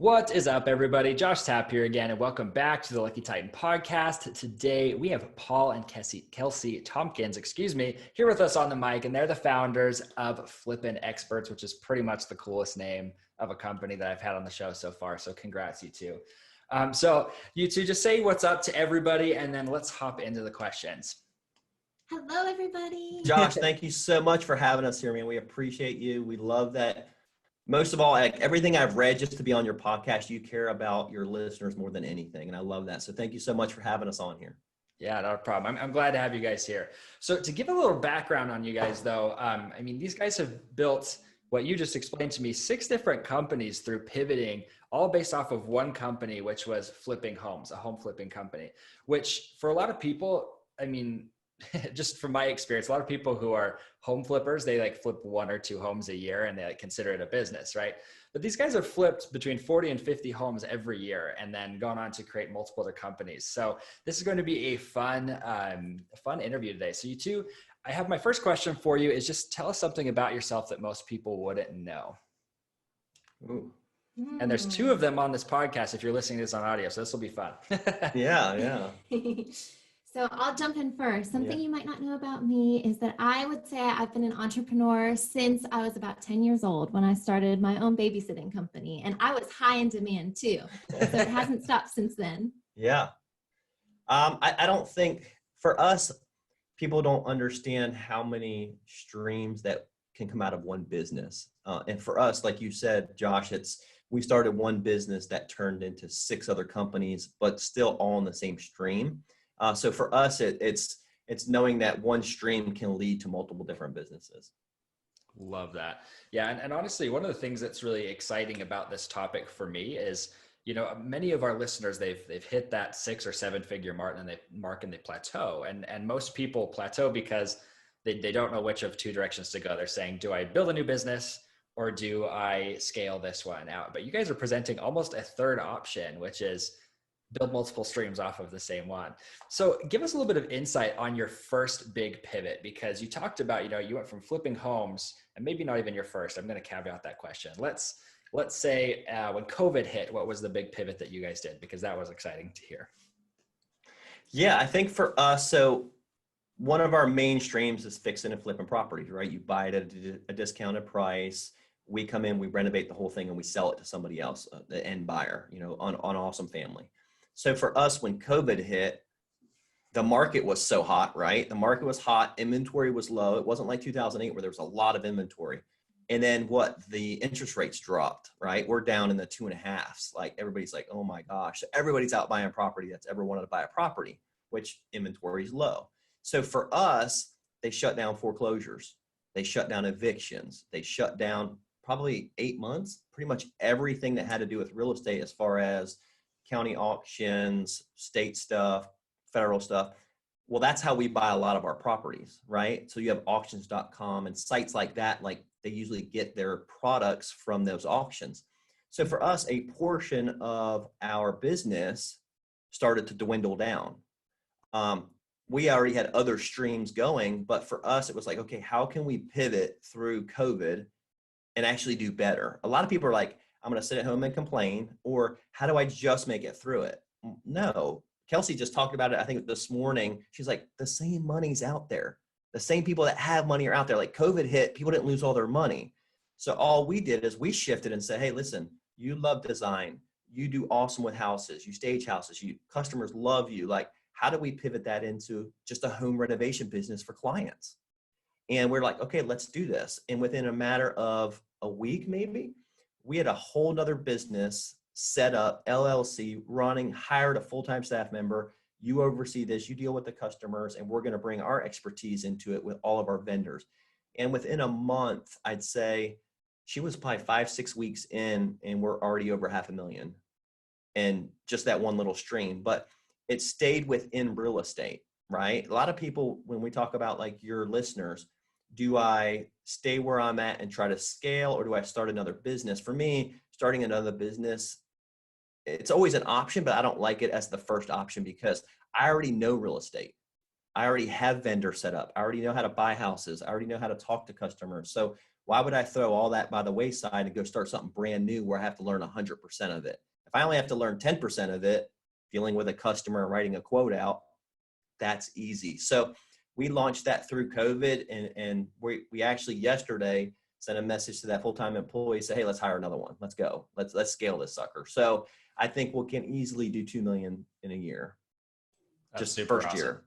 What is up, everybody? Josh Tapp here again, and welcome back to the Lucky Titan podcast. Today, we have Paul and Kelsey Tompkins, here with us on the mic, and they're the founders of Flippin Experts, which is pretty much the coolest name of a company that I've had on the show so far. So congrats, you two. So you two, just say what's up to everybody, and then let's hop into the questions. Hello, everybody. Josh, thank you so much for having us here, man. We appreciate you. We love that. Most of all, like everything I've read just to be on your podcast, you care about your listeners more than anything. And I love that. So thank you so much for having us on here. Yeah, not a problem. I'm glad to have you guys here. So to give a little background on you guys though, these guys have built what you just explained to me, 6 different companies through pivoting, all based off of one company, which was flipping homes, a home flipping company, which for a lot of people, just from my experience, a lot of people who are home flippers, they like flip 1 or 2 homes a year and they like consider it a business, right? But these guys have flipped between 40 and 50 homes every year and then gone on to create multiple other companies. So this is going to be a fun interview today. So you two, I have my first question for you is just tell us something about yourself that most people wouldn't know. Ooh. And there's 2 of them on this podcast if you're listening to this on audio, so this will be fun. Yeah. So I'll jump in first. Something you might not know about me is that I would say I've been an entrepreneur since I was about 10 years old when I started my own babysitting company. And I was high in demand too. So it hasn't stopped since then. Yeah. I don't think for us, people don't understand how many streams that can come out of one business. And for us, like you said, Josh, we started one business that turned into 6 other companies, but still all in the same stream. So for us, it's knowing that one stream can lead to multiple different businesses. Love that. Yeah. And honestly, one of the things that's really exciting about this topic for me is, many of our listeners, they've hit that 6 or 7 figure mark and they plateau. And most people plateau because they don't know which of 2 directions to go. They're saying, do I build a new business or do I scale this one out? But you guys are presenting almost a third option, which is build multiple streams off of the same one. So give us a little bit of insight on your first big pivot, because you talked about, you went from flipping homes, and maybe not even your first. I'm going to caveat that question. Let's say when COVID hit, what was the big pivot that you guys did? Because that was exciting to hear. Yeah, I think for us, so one of our main streams is fixing and flipping properties, right? You buy it at a discounted price. We come in, we renovate the whole thing, and we sell it to somebody else, the end buyer, on Awesome Family. So for us, when COVID hit, the market was so hot, right? The market was hot. Inventory was low. It wasn't like 2008 where there was a lot of inventory. And then the interest rates dropped, right? We're down in the 2.5s. Like everybody's like, oh my gosh. So everybody's out buying property that's ever wanted to buy a property, which inventory is low. So for us, they shut down foreclosures. They shut down evictions. They shut down probably 8 months, pretty much everything that had to do with real estate as far as county auctions, state stuff, federal stuff. Well, that's how we buy a lot of our properties, right? So you have auctions.com and sites like that, like they usually get their products from those auctions. So for us, a portion of our business started to dwindle down. We already had other streams going, but for us, it was like, okay, how can we pivot through COVID and actually do better? A lot of people are like, I'm going to sit at home and complain, or how do I just make it through it? No. Kelsey just talked about it, I think this morning. She's like, the same money's out there. The same people that have money are out there. Like COVID hit, people didn't lose all their money. So all we did is we shifted and said, hey, listen, you love design. You do awesome with houses. You stage houses. Customers love you. Like, how do we pivot that into just a home renovation business for clients? And we're like, okay, let's do this. And within a matter of a week, maybe, we had a whole nother business set up, LLC, running, hired a full-time staff member. You oversee this, you deal with the customers, and we're going to bring our expertise into it with all of our vendors. And within a month, I'd say she was probably 5-6 weeks in, and we're already over $500,000. And just that one little stream, but it stayed within real estate, right? A lot of people, when we talk about like your listeners, do I stay where I'm at and try to scale, or do I start another business? For me, starting another business, it's always an option, but I don't like it as the first option because I already know real estate. I already have vendors set up. I already know how to buy houses. I already know how to talk to customers. So Why would I throw all that by the wayside and go start something brand new where I have to learn 100% of it? If I only have to learn 10% of it, dealing with a customer and writing a quote out, that's easy. So we launched that through COVID, and we actually yesterday sent a message to that full-time employee, say, hey, let's hire another one. Let's go. Let's scale this sucker. So I think we can easily do 2 million in a year. That's just super first awesome. year.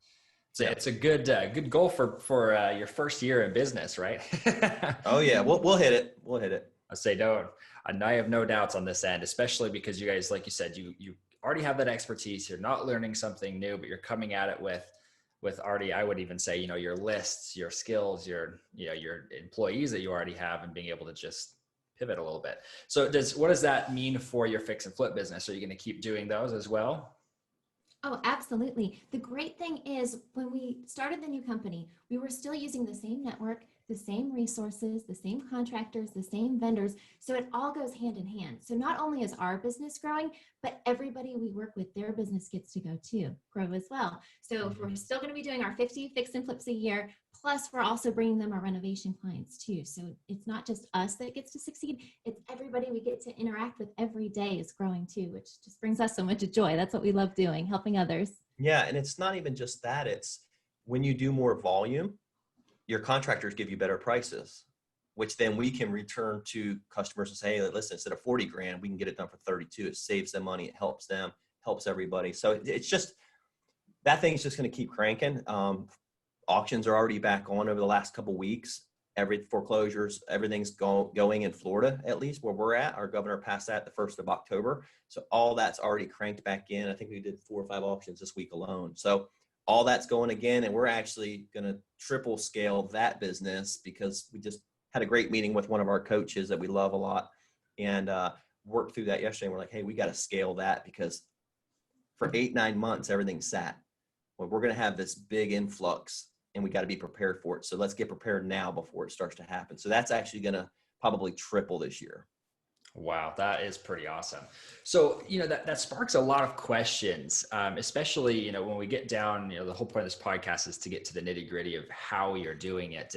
So it's a good goal for your first year in business, right? Oh yeah, we'll hit it. We'll hit it. I say no. I have no doubts on this end, especially because you guys, like you said, you already have that expertise. You're not learning something new, but you're coming at it with already, I would even say, your lists, your skills, your employees that you already have, and being able to just pivot a little bit. So what does that mean for your fix and flip business? Are you going to keep doing those as well? Oh, absolutely. The great thing is when we started the new company, we were still using the same network, the same resources, the same contractors, the same vendors. So it all goes hand in hand. So not only is our business growing, but everybody we work with, their business gets to grow as well. So if we're still going to be doing our 50 fix and flips a year, plus we're also bringing them our renovation clients too. So it's not just us that gets to succeed. It's everybody we get to interact with every day is growing too, which just brings us so much joy. That's what we love doing, helping others. Yeah. And it's not even just that. It's when you do more volume, your contractors give you better prices, which then we can return to customers and say, hey, listen, instead of 40 grand, we can get it done for 32. It saves them money. It helps them, helps everybody. So it's just, that thing's just going to keep cranking. Auctions are already back on over the last couple of weeks. Every foreclosures, everything's going in Florida, at least where we're at. Our governor passed that the 1st of October. So all that's already cranked back in. I think we did 4 or 5 auctions this week alone. So all that's going again. And we're actually going to triple scale that business because we just had a great meeting with one of our coaches that we love a lot and worked through that yesterday. And we're like, hey, we got to scale that because for 8-9 months, everything sat. Well, we're going to have this big influx and we got to be prepared for it. So let's get prepared now before it starts to happen. So that's actually going to probably triple this year. Wow, that is pretty awesome. So, that sparks a lot of questions, especially, when we get down, the whole point of this podcast is to get to the nitty gritty of how you're doing it.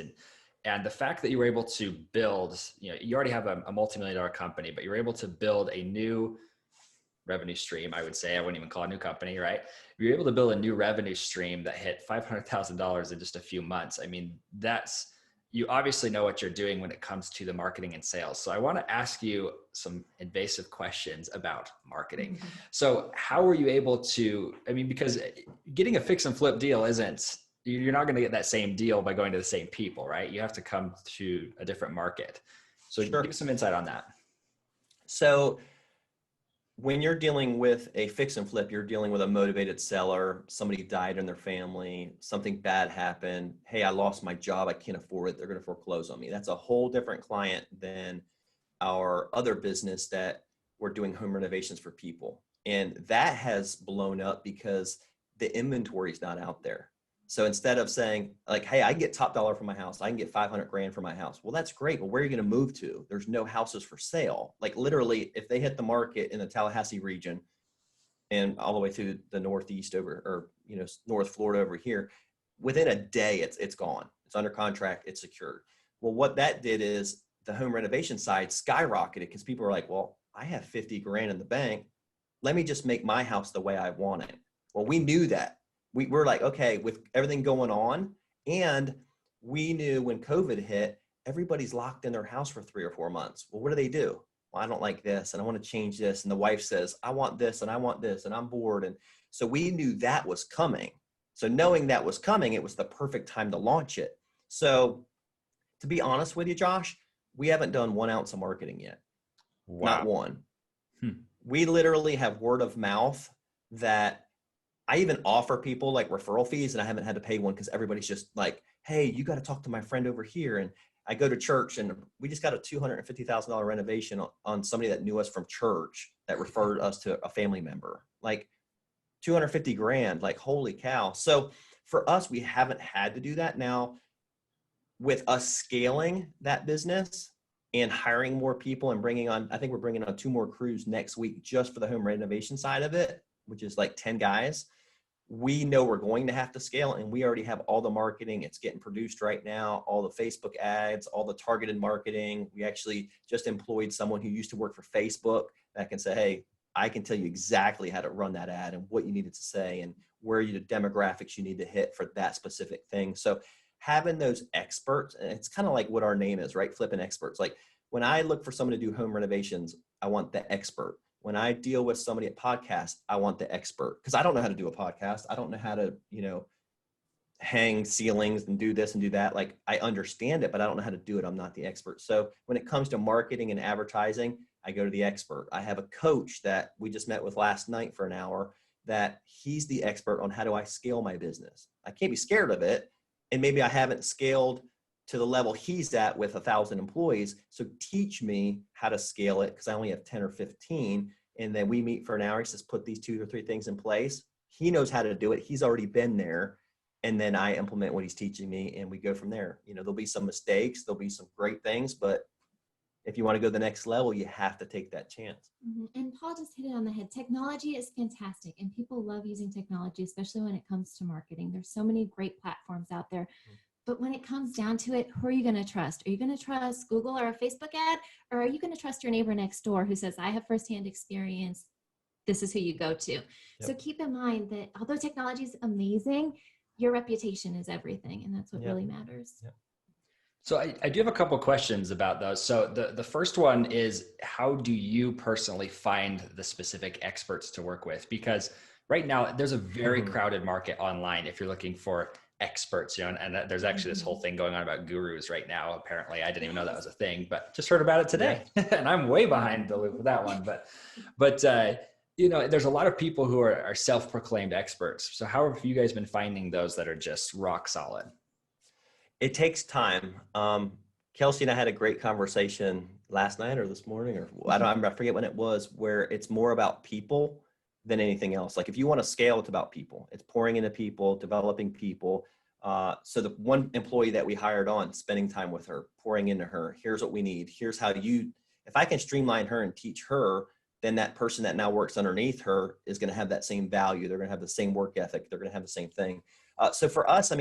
And the fact that you were able to build, you already have a multi-million-dollar company, but you're able to build a new revenue stream, I would say. I wouldn't even call it a new company, right? You're able to build a new revenue stream that hit $500,000 in just a few months. I mean, you obviously know what you're doing when it comes to the marketing and sales. So I want to ask you some invasive questions about marketing. Mm-hmm. So how were you able to, because getting a fix and flip deal you're not going to get that same deal by going to the same people, right? You have to come to a different market. So Sure. Give us some insight on that. So when you're dealing with a fix and flip, you're dealing with a motivated seller. Somebody died in their family, something bad happened. Hey, I lost my job. I can't afford it. They're going to foreclose on me. That's a whole different client than our other business that we're doing home renovations for people. And that has blown up because the inventory is not out there. So instead of saying like, hey, I get top dollar for my house, I can get 500 grand for my house. Well, that's great. But where are you going to move to? There's no houses for sale. Like literally, if they hit the market in the Tallahassee region and all the way through the Northeast North Florida over here, within a day, it's gone. It's under contract. It's secured. Well, what that did is the home renovation side skyrocketed because people are like, well, I have 50 grand in the bank. Let me just make my house the way I want it. Well, we knew that. We're like, okay, with everything going on, and we knew when COVID hit, everybody's locked in their house for 3 or 4 months. Well, what do? Well, I don't like this, and I want to change this. And the wife says, I want this, and I want this, and I'm bored. And so we knew that was coming. So knowing that was coming, it was the perfect time to launch it. So to be honest with you, Josh, we haven't done 1 ounce of marketing yet. Wow. Not one. We literally have word of mouth that I even offer people like referral fees, and I haven't had to pay one because everybody's just like, hey, you got to talk to my friend over here. And I go to church and we just got a $250,000 renovation on somebody that knew us from church that referred us to a family member, like 250 grand, like holy cow. So for us, we haven't had to do that. Now with us scaling that business and hiring more people and I think we're bringing on 2 more crews next week just for the home renovation side of it, which is like 10 guys. we know we're going to have to scale, and we already have all the marketing. It's getting produced right now, all the Facebook ads, all the targeted marketing. We actually just employed someone who used to work for Facebook that can say, hey, I can tell you exactly how to run that ad and what you needed to say and where the demographics you need to hit for that specific thing. So having those experts, and it's kind of like what our name is, right? Flippin Experts. Like when I look for someone to do home renovations, I want the expert. When I deal with somebody at podcast, I want the expert, because I don't know how to do a podcast. I don't know how to, hang ceilings and do this and do that. Like I understand it, but I don't know how to do it. I'm not the expert. So when it comes to marketing and advertising, I go to the expert. I have a coach that we just met with last night for an hour that he's the expert on how do I scale my business. I can't be scared of it. And maybe I haven't scaled to the level he's at with 1,000 employees. So teach me how to scale it, because I only have 10 or 15. And then we meet for an hour. He says, put these 2 or 3 things in place. He knows how to do it. He's already been there. And then I implement what he's teaching me, and we go from there. There'll be some mistakes. There'll be some great things, but if you want to go to the next level, you have to take that chance. Mm-hmm. And Paul just hit it on the head. Technology is fantastic, and people love using technology, especially when it comes to marketing. There's so many great platforms out there. But when it comes down to it, who are you going to trust? Are you going to trust Google or a Facebook ad? Or are you going to trust your neighbor next door who says, I have firsthand experience, this is who you go to? Yep. So keep in mind that although technology is amazing, your reputation is everything. And that's what really matters. Yep. So I do have a couple questions about those. So the first one is, how do you personally find the specific experts to work with? Because right now there's a very crowded market online if you're looking for experts, and there's actually this whole thing going on about gurus right now. Apparently, I didn't even know that was a thing, but just heard about it today. And I'm way behind the loop with that one. But there's a lot of people who are self-proclaimed experts. So how have you guys been finding those that are just rock solid? It takes time. Kelsey and I had a great conversation last night or this morning, or I forget when it was, where it's more about people than anything else. Like if you want to scale, it's about people. It's pouring into people, developing people. So the one employee that we hired on, spending time with her, pouring into her, here's what we need. Here's how if I can streamline her and teach her, then that person that now works underneath her is going to have that same value. They're going to have the same work ethic. They're going to have the same thing. So for us,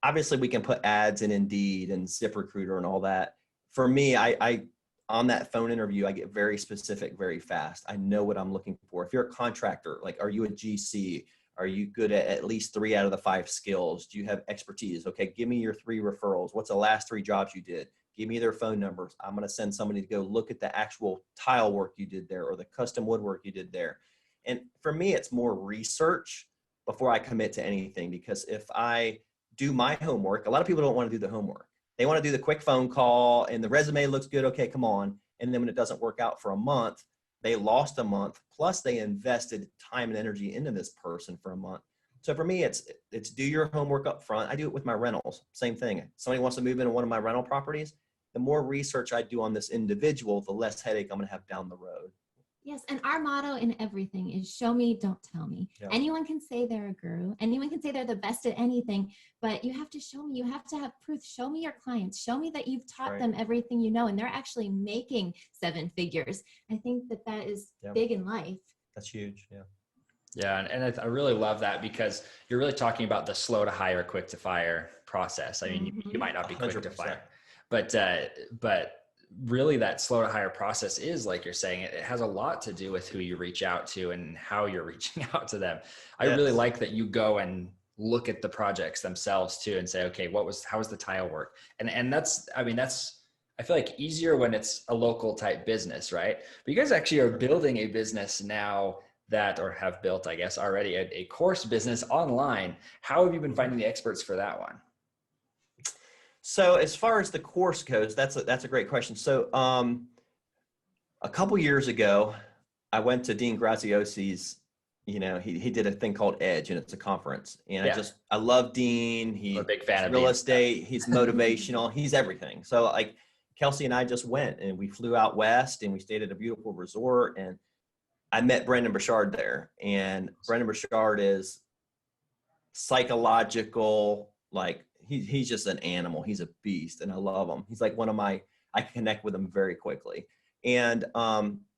obviously we can put ads in Indeed and ZipRecruiter and all that. For me, I on that phone interview, I get very specific very fast. I know what I'm looking for. If you're a contractor, like, are you a GC? Are you good at least 3 out of the 5 skills? Do you have expertise? Okay, give me your 3 referrals. What's the last 3 jobs you did? Give me their phone numbers. I'm going to send somebody to go look at the actual tile work you did there or the custom woodwork you did there. And for me, it's more research before I commit to anything, because if I do my homework, a lot of people don't want to do the homework. They want to do the quick phone call and the resume looks good. Okay, come on. And then when it doesn't work out for a month, they lost a month, plus they invested time and energy into this person for a month. So for me, it's do your homework up front. I do it with my rentals. Same thing. If somebody wants to move into one of my rental properties, the more research I do on this individual, the less headache I'm going to have down the road. Yes. And our motto in everything is show me, don't tell me. Yeah. Anyone can say they're a guru. Anyone can say they're the best at anything, but you have to show me. You have to have proof. Show me your clients. Show me that you've taught them everything you know, and they're actually making 7 figures. I think that is big in life. That's huge. Yeah. Yeah. And I really love that, because you're really talking about the slow to hire, quick to fire process. I mean, you might not be 100%. Quick to fire, but really that slow to hire process is, like you're saying, it has a lot to do with who you reach out to and how you're reaching out to them. I really like that you go and look at the projects themselves too and say, okay, how was the tile work? And that's I feel like easier when it's a local type business, right? But you guys actually are building a business now or have built, I guess, already a course business online. How have you been finding the experts for that one? So as far as the course goes, that's a great question. So a couple years ago, I went to Dean Graziosi's, he did a thing called Edge, and it's a conference. And I love Dean. He's a big fan of real estate. He's motivational. He's everything. So like Kelsey and I just went, and we flew out west, and we stayed at a beautiful resort, and I met Brendan Burchard there. And Brendan Burchard is psychological, like, he's just an animal. He's a beast, and I love him. He's like I can connect with him very quickly. And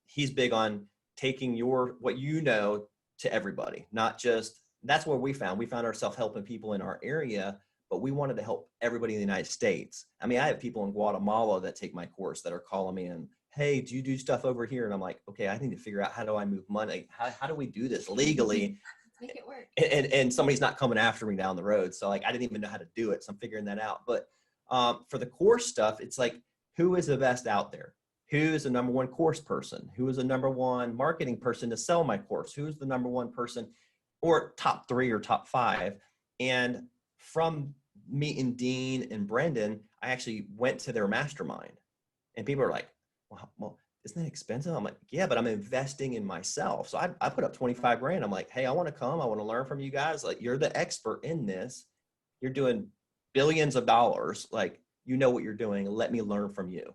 he's big on taking what you know to everybody, not just that's what we found ourselves helping people in our area, but we wanted to help everybody in the United States. I mean, I have people in Guatemala that take my course that are calling me and, hey, do you do stuff over here? And I'm like, okay, I need to figure out how do I move money? How do we do this legally? Let's make it work. And somebody's not coming after me down the road. So like, I didn't even know how to do it. So I'm figuring that out. But for the course stuff, it's like, who is the best out there? Who is the number one course person? Who is the number one marketing person to sell my course? Who's the number one person, or top 3 or top 5? And from meeting Dean and Brendan, I actually went to their mastermind, and people are like, well, isn't that expensive? I'm like, yeah, but I'm investing in myself. So I put up 25 grand. I'm like, hey, I want to come. I want to learn from you guys. Like, you're the expert in this. You're doing billions of dollars. Like, you know what you're doing. Let me learn from you.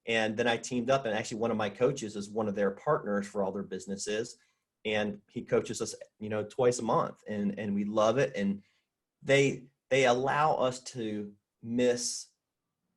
And then I teamed up, and actually one of my coaches is one of their partners for all their businesses. And he coaches us, twice a month, and we love it. And they allow us to miss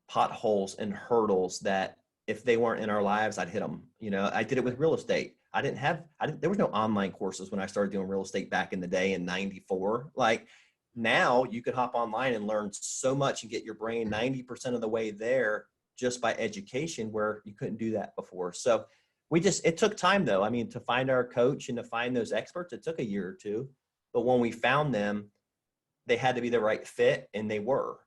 potholes and hurdles that if they weren't in our lives, I'd hit them. I did it with real estate. There was no online courses when I started doing real estate back in the day in 94. Like, now you could hop online and learn so much and get your brain 90% of the way there just by education, where you couldn't do that before. So it took time though. I mean, to find our coach and to find those experts, it took a year or two, but when we found them, they had to be the right fit, and they were.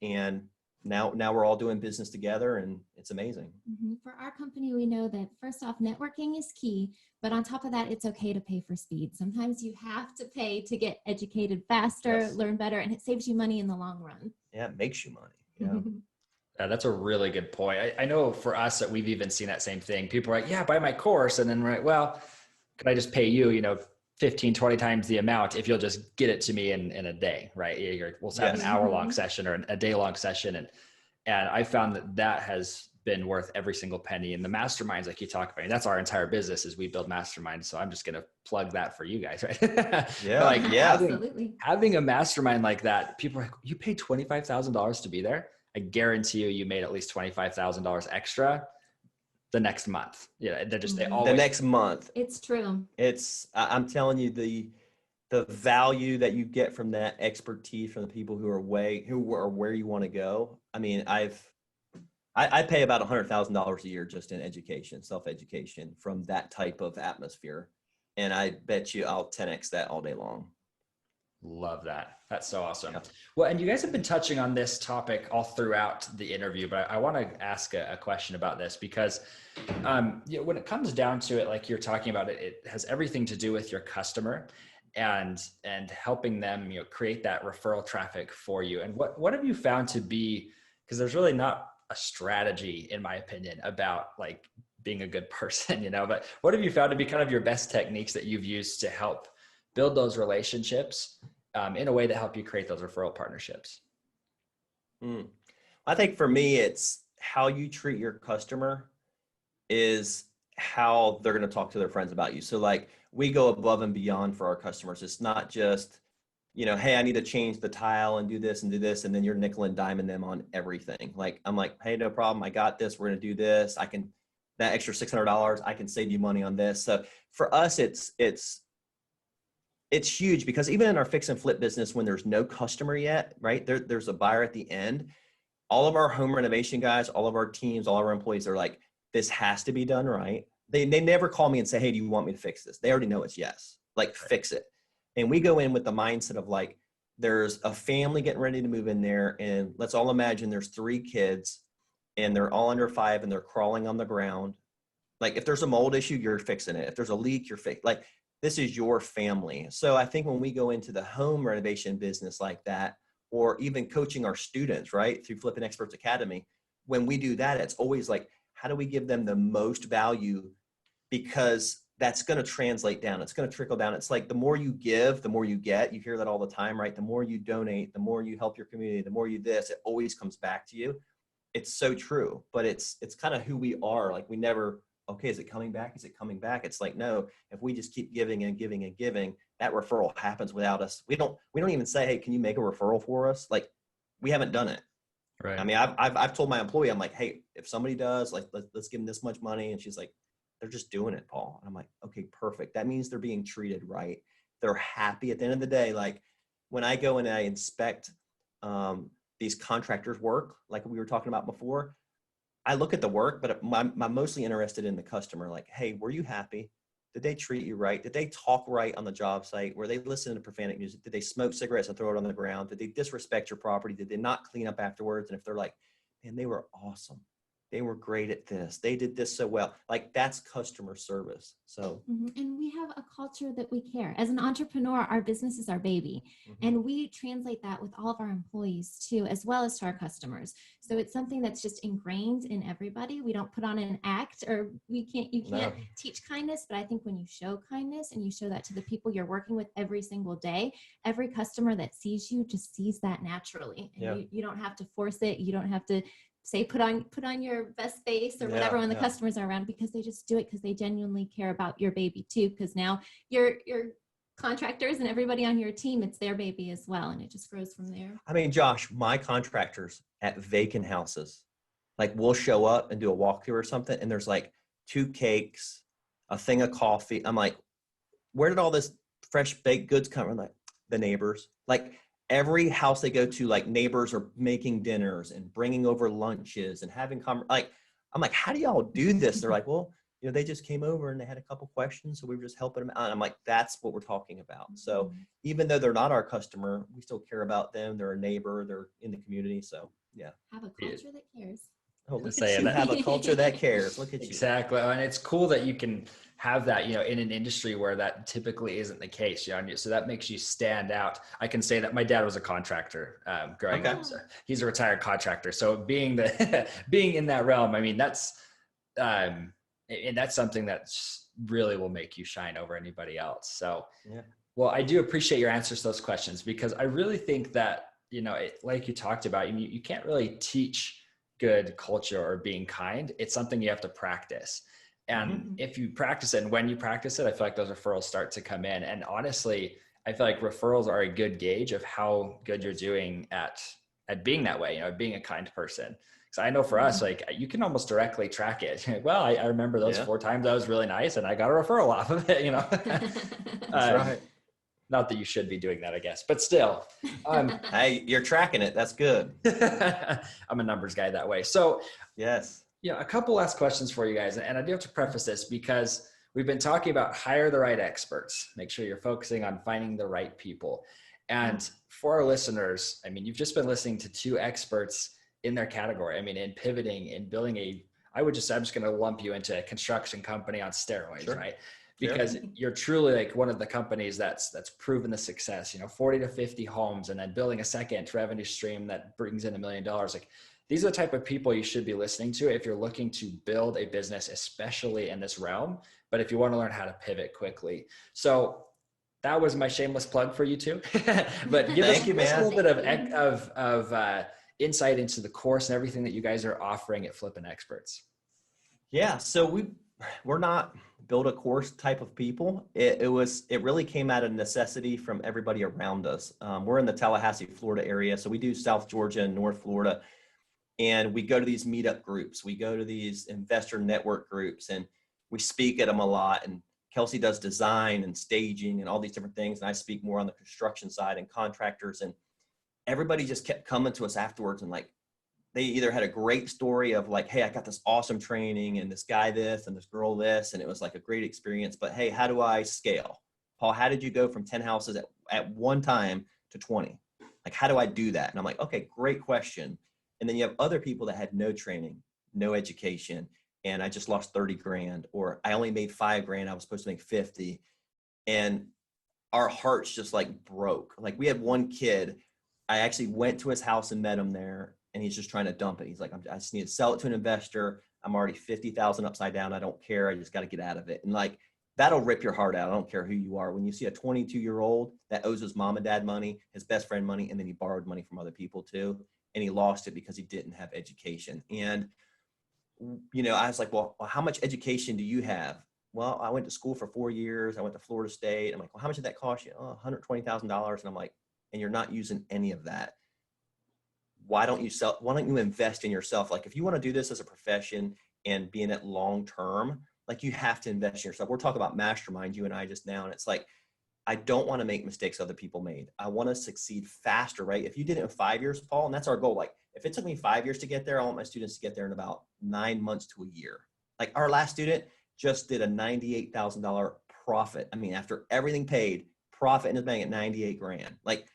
And now we're all doing business together, and it's amazing. Mm-hmm. For our company, we know that first off, networking is key, but on top of that, it's okay to pay for speed. Sometimes you have to pay to get educated faster, Yes. Learn better, and it saves you money in the long run. Yeah, it makes you money. Yeah. That's a really good point. I know for us that we've even seen that same thing. People are like, yeah, buy my course. And then we're like, well, can I just pay you, 15, 20 times the amount if you'll just get it to me in a day, right? We'll have an hour-long session or a day-long session. And I found that has been worth every single penny. And the masterminds, like you talk about, that's our entire business, is we build masterminds. So I'm just going to plug that for you guys, right? Yeah. Yeah. Absolutely. Having a mastermind like that, people are like, you paid $25,000 to be there. I guarantee you made at least $25,000 extra the next month. Yeah. They always. The next month. It's true. I'm telling you, the value that you get from that expertise from the people who are where you want to go. I mean, I pay about $100,000 a year just in education, self-education, from that type of atmosphere. And I bet you I'll 10X that all day long. Love that. That's so awesome. Yeah. Well, and you guys have been touching on this topic all throughout the interview, but I want to ask a question about this because when it comes down to it, like you're talking about, it has everything to do with your customer and helping them, create that referral traffic for you. And what have you found to be, because there's really not a strategy, in my opinion, about like being a good person, but what have you found to be kind of your best techniques that you've used to help build those relationships in a way that help you create those referral partnerships? I think for me, it's how you treat your customer is how they're going to talk to their friends about you. So like, we go above and beyond for our customers. It's not just, hey, I need to change the tile and do this. And then you're nickel and diming them on everything. Like, I'm like, hey, no problem. I got this. We're going to do this. That extra $600, I can save you money on this. So for us, it's huge, because even in our fix and flip business, when there's no customer yet, right, there's a buyer at the end. All of our home renovation guys, all of our teams, all of our employees are like, this has to be done right. They never call me and say, hey, do you want me to fix this? They already know it's yes, like fix it. And we go in with the mindset of like, there's a family getting ready to move in there, and let's all imagine there's 3 kids and they're all under 5 and they're crawling on the ground. Like, if there's a mold issue, you're fixing it. If there's a leak, you're fixing. Like, this is your family. So I think when we go into the home renovation business like that, or even coaching our students, right, through Flippin Experts Academy, when we do that, it's always like, how do we give them the most value? Because that's going to translate down. It's going to trickle down. It's like, the more you give, the more you get. You hear that all the time, right? The more you donate, the more you help your community, the more you this, it always comes back to you. It's so true, but it's kind of who we are. Like, we never, okay, is it coming back? Is it coming back? It's like, no, if we just keep giving and giving and giving, that referral happens without us. We don't even say, hey, can you make a referral for us? Like, we haven't done it. Right. I mean, I've told my employee, I'm like, hey, if somebody does, like, let's give them this much money. And she's like, they're just doing it, Paul. And I'm like, okay, perfect. That means they're being treated right. they're happy at the end of the day. Like when I go and I inspect these contractors' work, like we were talking about before, I look at the work, but I'm mostly interested in the customer. Like, hey, were you happy? Did they treat you right? Did they talk right on the job site? Were they listening to profanity music? Did they smoke cigarettes and throw it on the ground? Did they disrespect your property? Did they not clean up afterwards? And if they're like, man, they were awesome. They were great at this. They did this so well. Like that's customer service. So, And we have a culture that we care. As an entrepreneur, our business is our baby. And we translate that with all of our employees too, as well as to our customers. So it's something that's just ingrained in everybody. We don't put on an act, or you can't teach kindness. But I think when you show kindness and you show that to the people you're working with every single day, every customer that sees you just sees that naturally. And you don't have to force it. You don't have to say put on your best face or whatever when the customers are around, because they just do it because they genuinely care about your baby too, because now your contractors and everybody on your team, it's their baby as well, and it just grows from there. I mean, Josh, my contractors at vacant houses, like we'll show up and do a walkthrough or something, and there's like 2 cakes, a thing of coffee. I'm like, where did all this fresh baked goods come from? Like the neighbors. Like every house they go to, like neighbors are making dinners and bringing over lunches and having like, I'm like, how do y'all do this? They're like, well, you know, they just came over and they had a couple questions, so we were just helping them out. And I'm like, that's what we're talking about. So even though they're not our customer, we still care about them. They're a neighbor. They're in the community. So yeah. Have a culture that cares. Oh, look at you. Have a culture that cares. Look at you. Exactly. And it's cool that you can have that, you know, in an industry where that typically isn't the case. You know, so that makes you stand out. I can say that my dad was a contractor growing up. So he's a retired contractor. So being in that realm, I mean, that's something that really will make you shine over anybody else. So, well, I do appreciate your answers to those questions, because I really think that, you know, like you talked about, you can't really teach good culture or being kind. It's something you have to practice. And if you practice it, and when you practice it, I feel like those referrals start to come in. And honestly, I feel like referrals are a good gauge of how good you're doing at being that way, you know, being a kind person. So I know for us, like you can almost directly track it. Well, I remember those 4 times I was really nice and I got a referral off of it, you know. That's right. Not that you should be doing that, I guess, but still. Hey, you're tracking it. That's good. I'm a numbers guy that way. So yes. Yeah, a couple last questions for you guys. And I do have to preface this because we've been talking about hire the right experts. Make sure you're focusing on finding the right people. And for our listeners, I mean, you've just been listening to 2 experts in their category. I mean, in pivoting and building I'm just going to lump you into a construction company on steroids, right? Because you're truly like one of the companies that's proven the success, you know, 40 to 50 homes and then building a second revenue stream that brings in $1 million. Like these are the type of people you should be listening to if you're looking to build a business, especially in this realm. But if you want to learn how to pivot quickly. So that was my shameless plug for you too. But give us a little bit of insight into the course and everything that you guys are offering at Flippin Experts. Yeah. So we're not build a course type of people. It really came out of necessity from everybody around us. We're in the Tallahassee, Florida area. So we do South Georgia and North Florida. And we go to these meetup groups. We go to these investor network groups and we speak at them a lot. And Kelsey does design and staging and all these different things. And I speak more on the construction side and contractors. And everybody just kept coming to us afterwards and like, they either had a great story of like, hey, I got this awesome training and this guy this and this girl this, and it was like a great experience, but hey, how do I scale? Paul, how did you go from 10 houses at one time to 20? Like, how do I do that? And I'm like, okay, great question. And then you have other people that had no training, no education, and I just lost 30 grand, or I only made 5 grand. I was supposed to make 50. And our hearts just like broke. Like we had one kid, I actually went to his house and met him there. And he's just trying to dump it. He's like, I just need to sell it to an investor. I'm already 50,000 upside down. I don't care. I just got to get out of it. And like, that'll rip your heart out. I don't care who you are. When you see a 22-year-old that owes his mom and dad money, his best friend money, and then he borrowed money from other people too. And he lost it because he didn't have education. And, you know, I was like, well, how much education do you have? Well, I went to school for 4 years. I went to Florida State. I'm like, well, how much did that cost you? Oh, $120,000. And I'm like, and you're not using any of that. Why don't you invest in yourself? Like if you want to do this as a profession and be in it long term, like you have to invest in yourself. We're talking about mastermind, you and I just now. And it's like, I don't want to make mistakes other people made. I want to succeed faster, right? If you did it in 5 years, Paul, and that's our goal. Like if it took me 5 years to get there, I want my students to get there in about 9 months to a year. Like our last student just did a $98,000 profit. I mean, after everything paid, profit in his bank at 98 grand. Like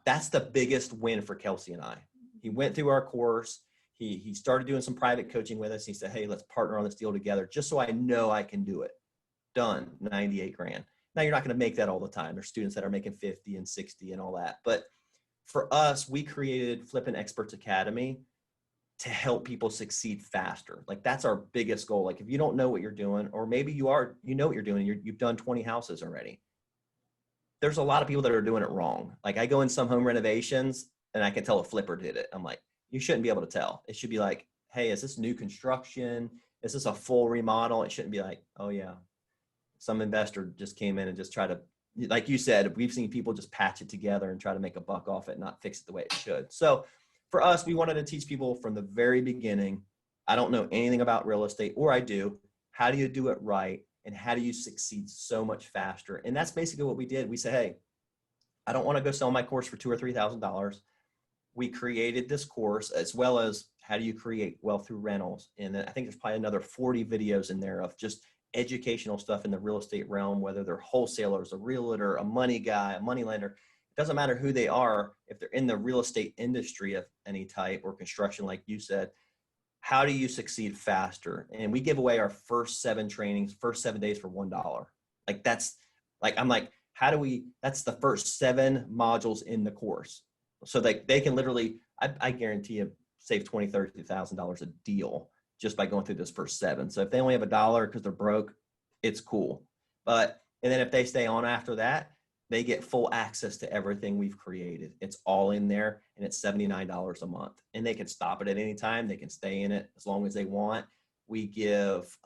that's the biggest win for Kelsey and I. He went through our course. He started doing some private coaching with us. He said, hey, let's partner on this deal together just so I know I can do it. Done, 98 grand. Now you're not going to make that all the time. There's students that are making 50 and 60 and all that. But for us, we created Flippin Experts Academy to help people succeed faster. Like that's our biggest goal. Like if you don't know what you're doing, or maybe you know what you're doing, you've done 20 houses already. There's a lot of people that are doing it wrong. Like I go in some home renovations and I can tell a flipper did it. I'm like, you shouldn't be able to tell. It should be like, hey, is this new construction? Is this a full remodel? It shouldn't be like, oh yeah, some investor just came in and just tried to, like you said, we've seen people just patch it together and try to make a buck off it, not fix it the way it should. So for us, we wanted to teach people from the very beginning. I don't know anything about real estate, or I do. How do you do it right? And how do you succeed so much faster? And that's basically what we did. We said, hey, I don't want to go sell my course for $2,000 or $3,000. We created this course, as well as how do you create wealth through rentals. And then I think there's probably another 40 videos in there of just educational stuff in the real estate realm, whether they're wholesalers, a realtor, a money guy, a money lender. It doesn't matter who they are. If they're in the real estate industry of any type or construction, like you said, how do you succeed faster? And we give away our first 7 trainings, first 7 days for $1. Like that's like, I'm like, how do we, that's the first 7 modules in the course. So they can literally, I guarantee you save $20,000, $30,000 a deal just by going through this first 7. So if they only have $1 because they're broke, it's cool. But, and then if they stay on after that, they get full access to everything we've created. It's all in there, and it's $79 a month. And they can stop it at any time. They can stay in it as long as they want. We give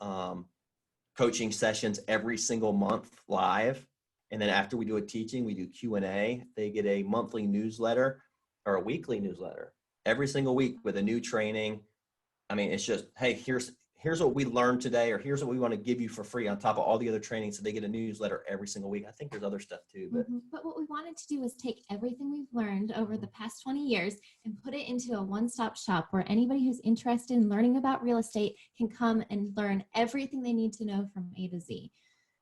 coaching sessions every single month live. And then after we do a teaching, we do Q&A. They get a monthly newsletter or a weekly newsletter every single week with a new training. I mean, it's just, hey, here's what we learned today, or here's what we want to give you for free on top of all the other trainings. So they get a newsletter every single week. I think there's other stuff too. But what we wanted to do was take everything we've learned over the past 20 years and put it into a one-stop shop where anybody who's interested in learning about real estate can come and learn everything they need to know from A to Z.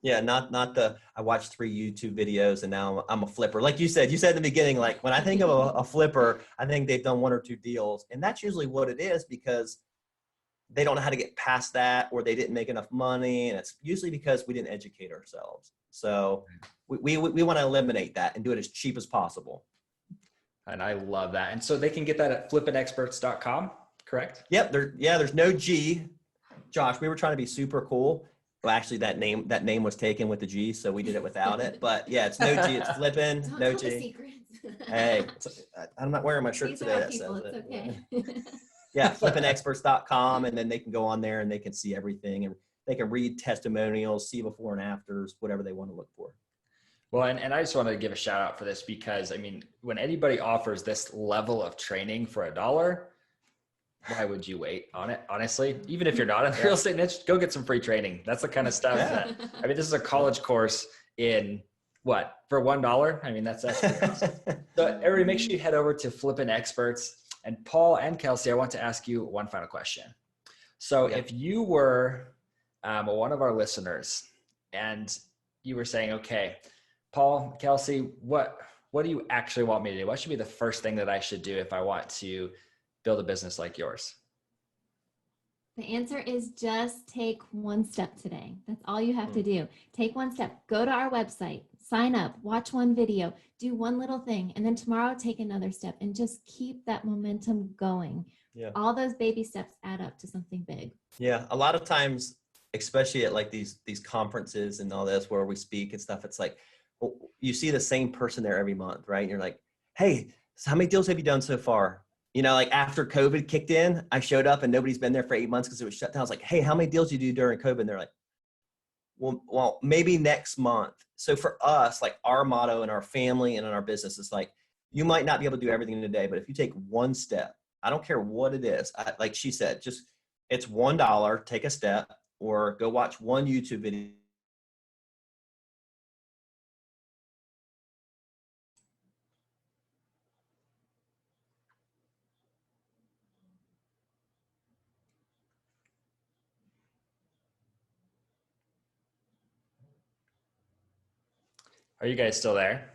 Yeah, not the, I watched 3 YouTube videos and now I'm a flipper. Like you said in the beginning, like when I think of a flipper, I think they've done 1 or 2 deals. And that's usually what it is, because they don't know how to get past that, or they didn't make enough money. And it's usually because we didn't educate ourselves. So we want to eliminate that and do it as cheap as possible. And I love that. And so they can get that at flippinexperts.com, correct? Yep. There's no G. Josh, we were trying to be super cool. Well, actually that name was taken with the G, so we did it without it. But yeah, it's no G, it's Flippin, no G. Hey, I'm not wearing my shirt today. That says it. Okay. Yeah, flippinexperts.com, and then they can go on there and they can see everything, and they can read testimonials, see before and afters, whatever they want to look for. Well, and I just want to give a shout out for this, because I mean, when anybody offers this level of training for $1, why would you wait on it? Honestly, even if you're not in the real estate niche, go get some free training. That's the kind of stuff that, I mean, this is a college course in what, for $1? I mean, that's pretty awesome. So everybody, make sure you head over to Flippin Experts. And Paul and Kelsey, I want to ask you one final question. So if you were one of our listeners and you were saying, okay, Paul, Kelsey, what do you actually want me to do? What should be the first thing that I should do if I want to build a business like yours? The answer is just take one step today. That's all you have to do. Take one step. Go to our website, sign up, watch one video, do one little thing, and then tomorrow take another step, and just keep that momentum going. Yeah. All those baby steps add up to something big. Yeah. A lot of times, especially at like these conferences and all this where we speak and stuff, it's like, well, you see the same person there every month, right? And you're like, hey, so how many deals have you done so far? You know, like after COVID kicked in, I showed up and nobody's been there for 8 months because it was shut down. I was like, hey, how many deals did you do during COVID? And they're like, well, maybe next month. So for us, like our motto in our family and in our business is like, you might not be able to do everything today, but if you take one step, I don't care what it is. Like she said, just it's $1, take a step, or go watch one YouTube video Are you guys still there?